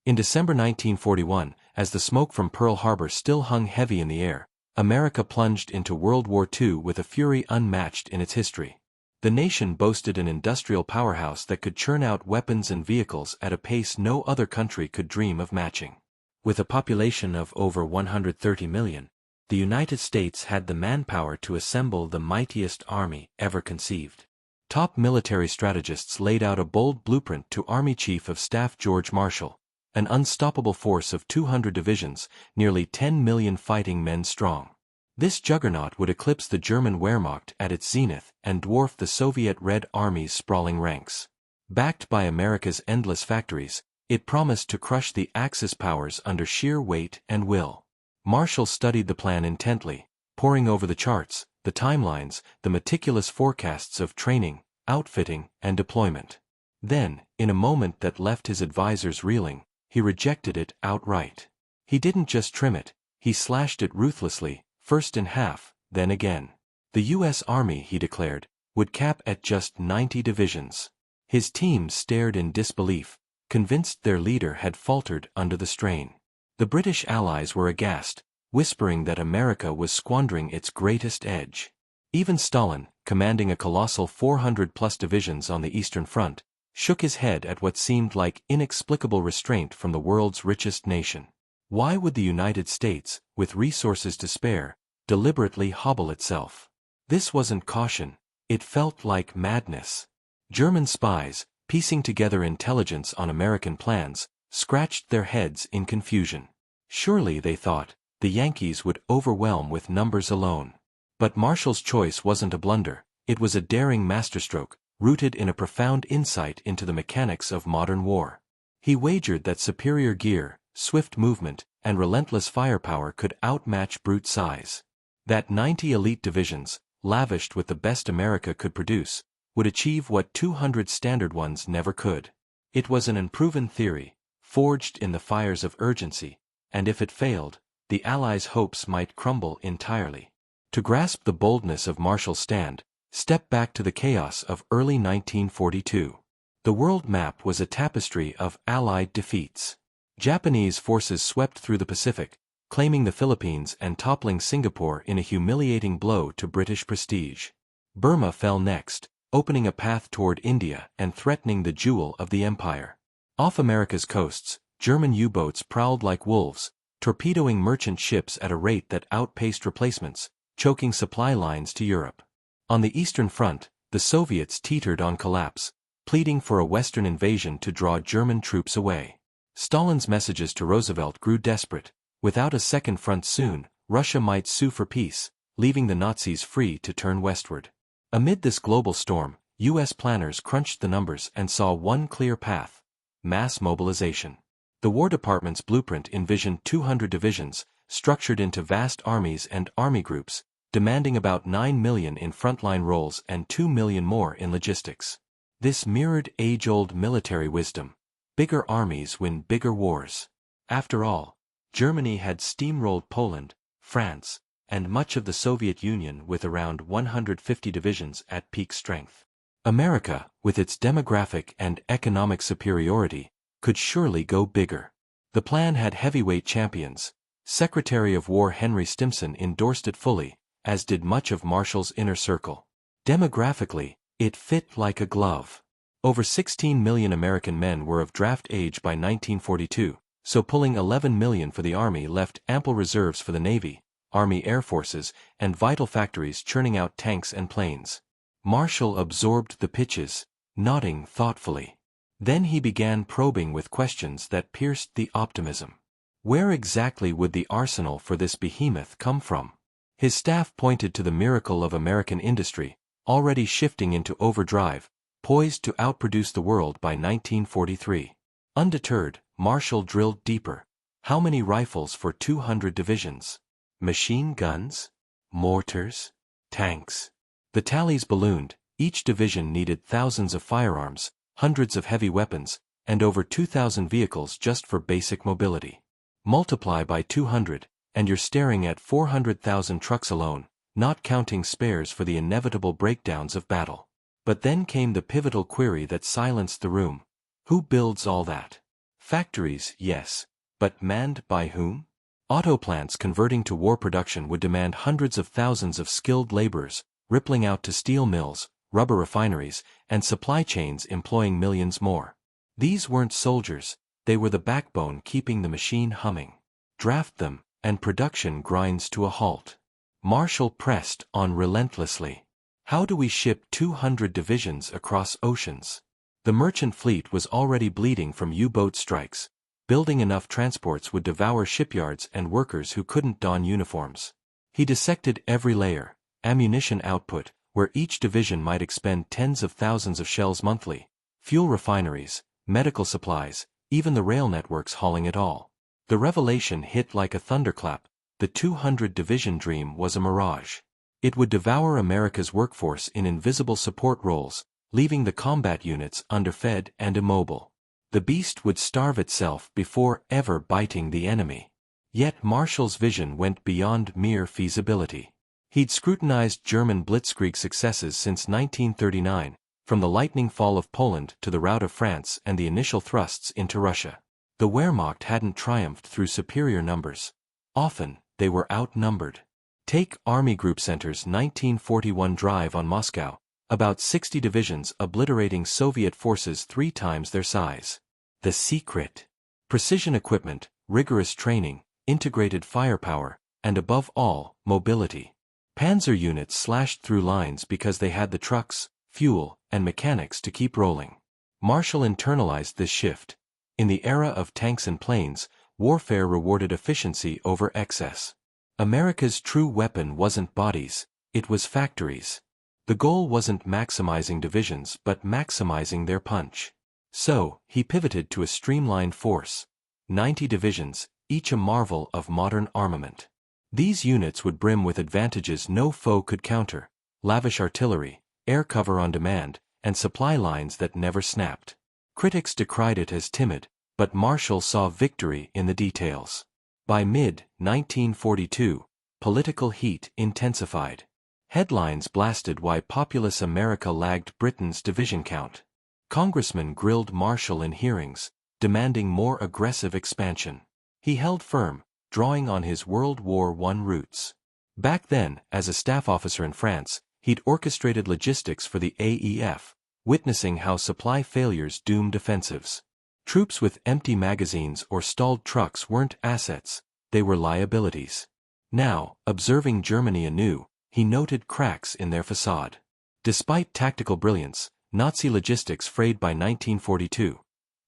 In December 1941, as the smoke from Pearl Harbor still hung heavy in the air, America plunged into World War II with a fury unmatched in its history. The nation boasted an industrial powerhouse that could churn out weapons and vehicles at a pace no other country could dream of matching. With a population of over 130 million, the United States had the manpower to assemble the mightiest army ever conceived. Top military strategists laid out a bold blueprint to Army Chief of Staff George Marshall, an unstoppable force of 200 divisions, nearly 10 million fighting men strong. This juggernaut would eclipse the German Wehrmacht at its zenith and dwarf the Soviet Red Army's sprawling ranks. Backed by America's endless factories, it promised to crush the Axis powers under sheer weight and will. Marshall studied the plan intently, poring over the charts, the timelines, the meticulous forecasts of training, outfitting, and deployment. Then, in a moment that left his advisors reeling, he rejected it outright. He didn't just trim it, he slashed it ruthlessly, first in half, then again. The U.S. Army, he declared, would cap at just 90 divisions. His team stared in disbelief, convinced their leader had faltered under the strain. The British allies were aghast, whispering that America was squandering its greatest edge. Even Stalin, commanding a colossal 400-plus divisions on the Eastern Front, shook his head at what seemed like inexplicable restraint from the world's richest nation. Why would the United States, with resources to spare, deliberately hobble itself? This wasn't caution, it felt like madness. German spies, piecing together intelligence on American plans, scratched their heads in confusion. Surely, they thought, the Yankees would overwhelm with numbers alone. But Marshall's choice wasn't a blunder, it was a daring masterstroke, rooted in a profound insight into the mechanics of modern war. He wagered that superior gear, swift movement, and relentless firepower could outmatch brute size. That 90 elite divisions, lavished with the best America could produce, would achieve what 200 standard ones never could. It was an unproven theory, forged in the fires of urgency, and if it failed, the Allies' hopes might crumble entirely. To grasp the boldness of Marshall's stand, step back to the chaos of early 1942. The world map was a tapestry of Allied defeats. Japanese forces swept through the Pacific, claiming the Philippines and toppling Singapore in a humiliating blow to British prestige. Burma fell next, opening a path toward India and threatening the jewel of the empire. Off America's coasts, German U-boats prowled like wolves, torpedoing merchant ships at a rate that outpaced replacements, choking supply lines to Europe. On the Eastern Front, the Soviets teetered on collapse, pleading for a Western invasion to draw German troops away. Stalin's messages to Roosevelt grew desperate. Without a second front soon, Russia might sue for peace, leaving the Nazis free to turn westward. Amid this global storm, U.S. planners crunched the numbers and saw one clear path: mass mobilization. The War Department's blueprint envisioned 200 divisions, structured into vast armies and army groups, demanding about 9 million in frontline roles and 2 million more in logistics. This mirrored age-old military wisdom: bigger armies win bigger wars. After all, Germany had steamrolled Poland, France, and much of the Soviet Union with around 150 divisions at peak strength. America, with its demographic and economic superiority, could surely go bigger. The plan had heavyweight champions. Secretary of War Henry Stimson endorsed it fully, as did much of Marshall's inner circle. Demographically, it fit like a glove. Over 16 million American men were of draft age by 1942, so pulling 11 million for the Army left ample reserves for the Navy, Army Air Forces, and vital factories churning out tanks and planes. Marshall absorbed the pitches, nodding thoughtfully. Then he began probing with questions that pierced the optimism. Where exactly would the arsenal for this behemoth come from? His staff pointed to the miracle of American industry, already shifting into overdrive, poised to outproduce the world by 1943. Undeterred, Marshall drilled deeper. How many rifles for 200 divisions? Machine guns? Mortars? Tanks? The tallies ballooned. Each division needed thousands of firearms, hundreds of heavy weapons, and over 2,000 vehicles just for basic mobility. Multiply by 200, and you're staring at 400,000 trucks alone, not counting spares for the inevitable breakdowns of battle. But then came the pivotal query that silenced the room: who builds all that? Factories, yes. But manned by whom? Auto plants converting to war production would demand hundreds of thousands of skilled laborers, rippling out to steel mills, rubber refineries, and supply chains employing millions more. These weren't soldiers, they were the backbone keeping the machine humming. Draft them, and production grinds to a halt. Marshall pressed on relentlessly. How do we ship 200 divisions across oceans? The merchant fleet was already bleeding from U-boat strikes. Building enough transports would devour shipyards and workers who couldn't don uniforms. He dissected every layer: ammunition output, where each division might expend tens of thousands of shells monthly, fuel refineries, medical supplies, even the rail networks hauling it all. The revelation hit like a thunderclap: the 200-division dream was a mirage. It would devour America's workforce in invisible support roles, leaving the combat units underfed and immobile. The beast would starve itself before ever biting the enemy. Yet Marshall's vision went beyond mere feasibility. He'd scrutinized German blitzkrieg successes since 1939, from the lightning fall of Poland to the rout of France and the initial thrusts into Russia. The Wehrmacht hadn't triumphed through superior numbers. Often, they were outnumbered. Take Army Group Center's 1941 drive on Moscow, about 60 divisions obliterating Soviet forces 3 times their size. The secret: precision equipment, rigorous training, integrated firepower, and above all, mobility. Panzer units slashed through lines because they had the trucks, fuel, and mechanics to keep rolling. Marshall internalized this shift. In the era of tanks and planes, warfare rewarded efficiency over excess. America's true weapon wasn't bodies, it was factories. The goal wasn't maximizing divisions but maximizing their punch. So, he pivoted to a streamlined force. 90 divisions, each a marvel of modern armament. These units would brim with advantages no foe could counter: lavish artillery, air cover on demand, and supply lines that never snapped. Critics decried it as timid, but Marshall saw victory in the details. By mid-1942, political heat intensified. Headlines blasted why populous America lagged Britain's division count. Congressmen grilled Marshall in hearings, demanding more aggressive expansion. He held firm, drawing on his World War I roots. Back then, as a staff officer in France, he'd orchestrated logistics for the AEF, witnessing how supply failures doomed offensives. Troops with empty magazines or stalled trucks weren't assets, they were liabilities. Now, observing Germany anew, he noted cracks in their facade. Despite tactical brilliance, Nazi logistics frayed by 1942.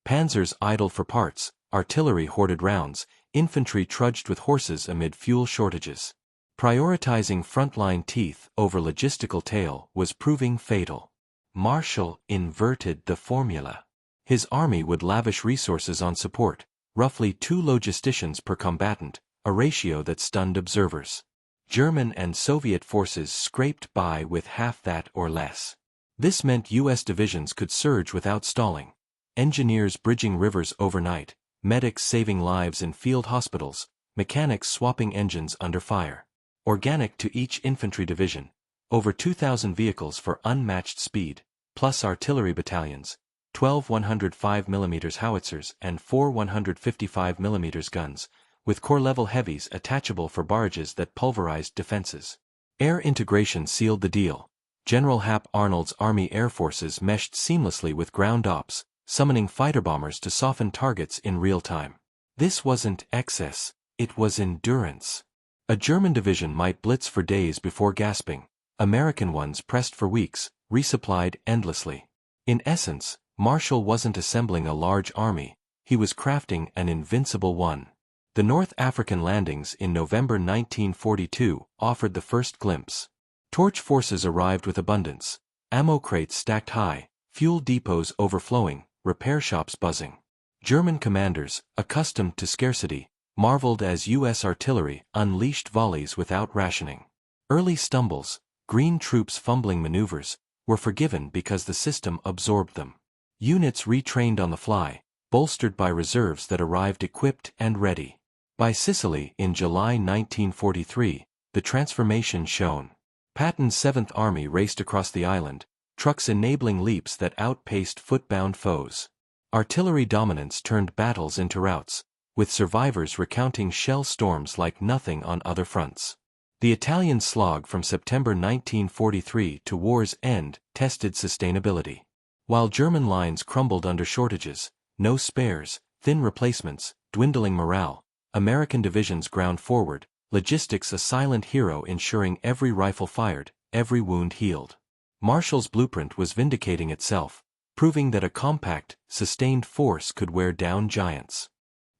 Panzers idled for parts, artillery hoarded rounds, infantry trudged with horses amid fuel shortages. Prioritizing frontline teeth over logistical tail was proving fatal. Marshall inverted the formula. His army would lavish resources on support, roughly 2 logisticians per combatant, a ratio that stunned observers. German and Soviet forces scraped by with half that or less. This meant U.S. divisions could surge without stalling. Engineers bridging rivers overnight, medics saving lives in field hospitals, mechanics swapping engines under fire. Organic to each infantry division, over 2,000 vehicles for unmatched speed, plus artillery battalions, 12 105mm howitzers and 4 155mm guns, with corps-level heavies attachable for barrages that pulverized defenses. Air integration sealed the deal. General Hap Arnold's Army Air Forces meshed seamlessly with ground ops, summoning fighter bombers to soften targets in real time. This wasn't excess, it was endurance. A German division might blitz for days before gasping. American ones pressed for weeks, resupplied endlessly. In essence, Marshall wasn't assembling a large army, he was crafting an invincible one. The North African landings in November 1942 offered the first glimpse. Torch forces arrived with abundance, ammo crates stacked high, fuel depots overflowing, repair shops buzzing. German commanders, accustomed to scarcity, marveled as U.S. artillery unleashed volleys without rationing. Early stumbles, green troops fumbling maneuvers, were forgiven because the system absorbed them. Units retrained on the fly, bolstered by reserves that arrived equipped and ready. By Sicily in July 1943, the transformation shone. Patton's 7th Army raced across the island, trucks enabling leaps that outpaced footbound foes. Artillery dominance turned battles into routs, with survivors recounting shell storms like nothing on other fronts. The Italian slog from September 1943 to war's end tested sustainability. While German lines crumbled under shortages, no spares, thin replacements, dwindling morale, American divisions ground forward, logistics a silent hero ensuring every rifle fired, every wound healed. Marshall's blueprint was vindicating itself, proving that a compact, sustained force could wear down giants.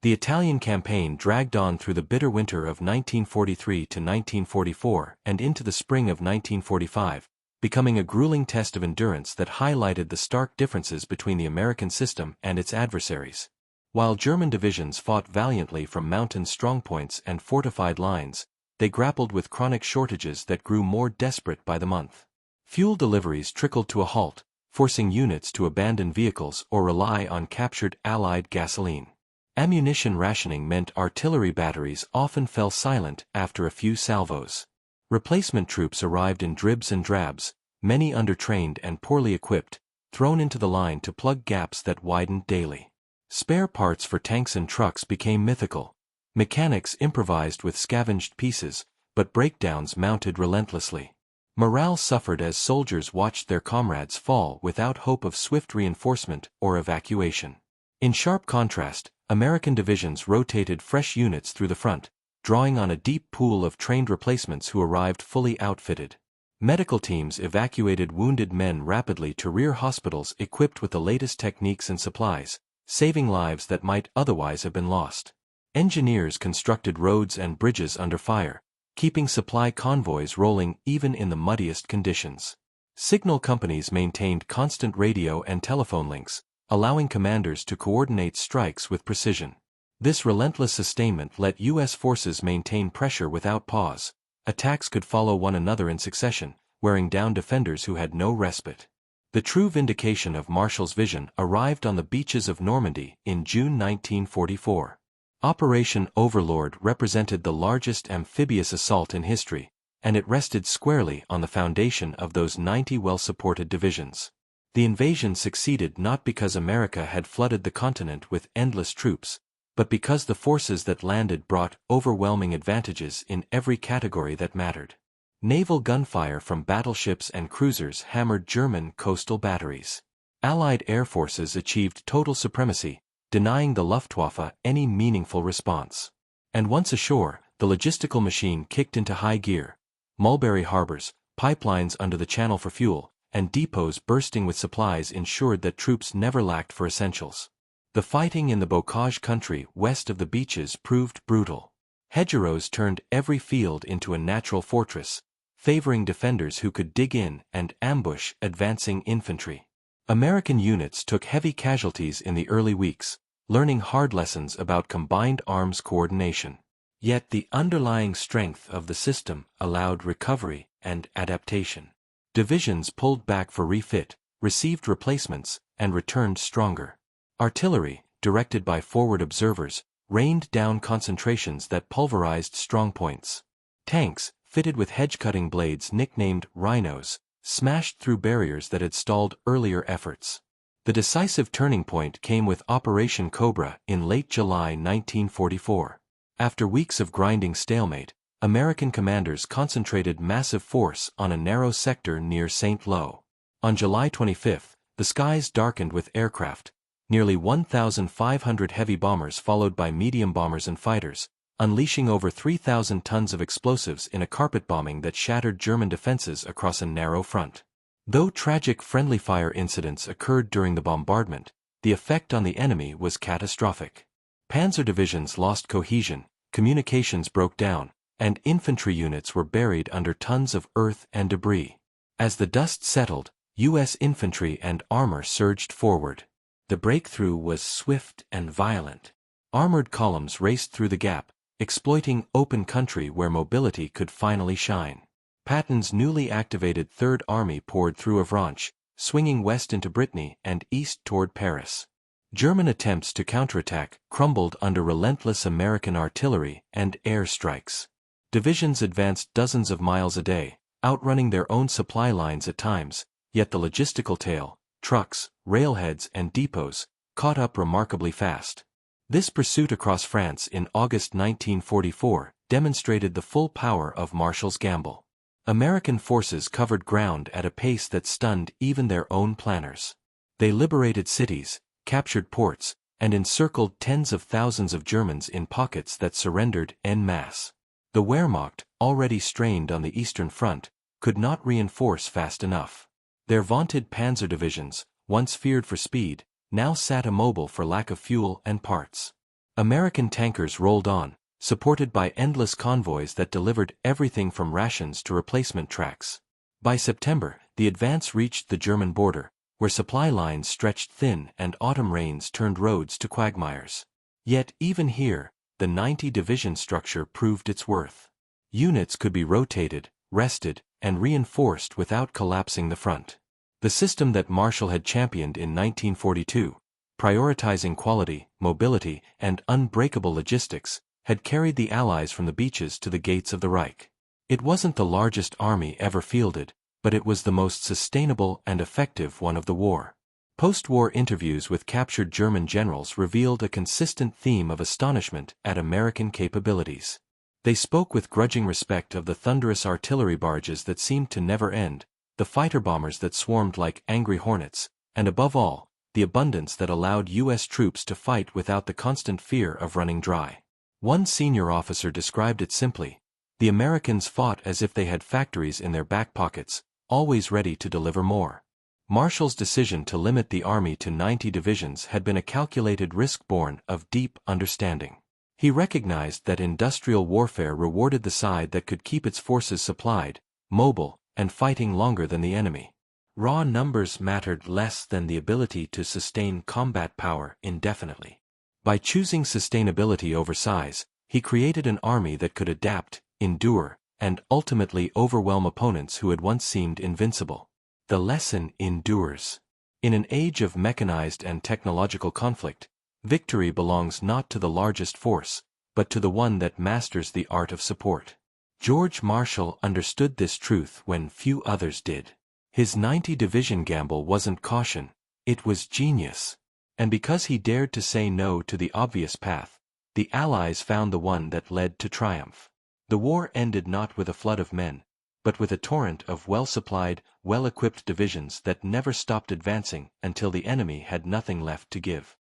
The Italian campaign dragged on through the bitter winter of 1943 to 1944 and into the spring of 1945, becoming a grueling test of endurance that highlighted the stark differences between the American system and its adversaries. While German divisions fought valiantly from mountain strongpoints and fortified lines, they grappled with chronic shortages that grew more desperate by the month. Fuel deliveries trickled to a halt, forcing units to abandon vehicles or rely on captured Allied gasoline. Ammunition rationing meant artillery batteries often fell silent after a few salvos. Replacement troops arrived in dribs and drabs, many undertrained and poorly equipped, thrown into the line to plug gaps that widened daily. Spare parts for tanks and trucks became mythical. Mechanics improvised with scavenged pieces, but breakdowns mounted relentlessly. Morale suffered as soldiers watched their comrades fall without hope of swift reinforcement or evacuation. In sharp contrast, American divisions rotated fresh units through the front, drawing on a deep pool of trained replacements who arrived fully outfitted. Medical teams evacuated wounded men rapidly to rear hospitals equipped with the latest techniques and supplies, saving lives that might otherwise have been lost. Engineers constructed roads and bridges under fire, keeping supply convoys rolling even in the muddiest conditions. Signal companies maintained constant radio and telephone links, allowing commanders to coordinate strikes with precision. This relentless sustainment let U.S. forces maintain pressure without pause. Attacks could follow one another in succession, wearing down defenders who had no respite. The true vindication of Marshall's vision arrived on the beaches of Normandy in June 1944. Operation Overlord represented the largest amphibious assault in history, and it rested squarely on the foundation of those 90 well-supported divisions. The invasion succeeded not because America had flooded the continent with endless troops, but because the forces that landed brought overwhelming advantages in every category that mattered. Naval gunfire from battleships and cruisers hammered German coastal batteries. Allied air forces achieved total supremacy, denying the Luftwaffe any meaningful response. And once ashore, the logistical machine kicked into high gear. Mulberry harbors, pipelines under the channel for fuel, and depots bursting with supplies ensured that troops never lacked for essentials. The fighting in the Bocage country west of the beaches proved brutal. Hedgerows turned every field into a natural fortress, favoring defenders who could dig in and ambush advancing infantry. American units took heavy casualties in the early weeks, learning hard lessons about combined arms coordination. Yet the underlying strength of the system allowed recovery and adaptation. Divisions pulled back for refit, received replacements, and returned stronger. Artillery, directed by forward observers, rained down concentrations that pulverized strongpoints. Tanks, fitted with hedge-cutting blades nicknamed rhinos, smashed through barriers that had stalled earlier efforts. The decisive turning point came with Operation Cobra in late July 1944. After weeks of grinding stalemate, American commanders concentrated massive force on a narrow sector near St. Lo. On July 25, the skies darkened with aircraft, nearly 1,500 heavy bombers followed by medium bombers and fighters, unleashing over 3,000 tons of explosives in a carpet bombing that shattered German defenses across a narrow front. Though tragic friendly fire incidents occurred during the bombardment, the effect on the enemy was catastrophic. Panzer divisions lost cohesion, communications broke down, and infantry units were buried under tons of earth and debris. As the dust settled, U.S. infantry and armor surged forward. The breakthrough was swift and violent. Armored columns raced through the gap, exploiting open country where mobility could finally shine. Patton's newly activated Third Army poured through Avranches, swinging west into Brittany and east toward Paris. German attempts to counterattack crumbled under relentless American artillery and air strikes. Divisions advanced dozens of miles a day, outrunning their own supply lines at times, yet the logistical tail, trucks, railheads and depots, caught up remarkably fast. This pursuit across France in August 1944 demonstrated the full power of Marshall's gamble. American forces covered ground at a pace that stunned even their own planners. They liberated cities, captured ports, and encircled tens of thousands of Germans in pockets that surrendered en masse. The Wehrmacht, already strained on the Eastern Front, could not reinforce fast enough. Their vaunted panzer divisions, once feared for speed, now sat immobile for lack of fuel and parts. American tankers rolled on, supported by endless convoys that delivered everything from rations to replacement tracks. By September, the advance reached the German border, where supply lines stretched thin and autumn rains turned roads to quagmires. Yet even here, the 90-division structure proved its worth. Units could be rotated, rested, and reinforced without collapsing the front. The system that Marshall had championed in 1942, prioritizing quality, mobility, and unbreakable logistics, had carried the Allies from the beaches to the gates of the Reich. It wasn't the largest army ever fielded, but it was the most sustainable and effective one of the war. Post-war interviews with captured German generals revealed a consistent theme of astonishment at American capabilities. They spoke with grudging respect of the thunderous artillery barges that seemed to never end, the fighter bombers that swarmed like angry hornets, and above all, the abundance that allowed U.S. troops to fight without the constant fear of running dry. One senior officer described it simply: the Americans fought as if they had factories in their back pockets, always ready to deliver more. Marshall's decision to limit the army to 90 divisions had been a calculated risk born of deep understanding. He recognized that industrial warfare rewarded the side that could keep its forces supplied, mobile, and fighting longer than the enemy. Raw numbers mattered less than the ability to sustain combat power indefinitely. By choosing sustainability over size, he created an army that could adapt, endure, and ultimately overwhelm opponents who had once seemed invincible. The lesson endures. In an age of mechanized and technological conflict, victory belongs not to the largest force, but to the one that masters the art of support. George Marshall understood this truth when few others did. His 90-division gamble wasn't caution, it was genius. And because he dared to say no to the obvious path, the Allies found the one that led to triumph. The war ended not with a flood of men, but with a torrent of well-supplied, well-equipped divisions that never stopped advancing until the enemy had nothing left to give.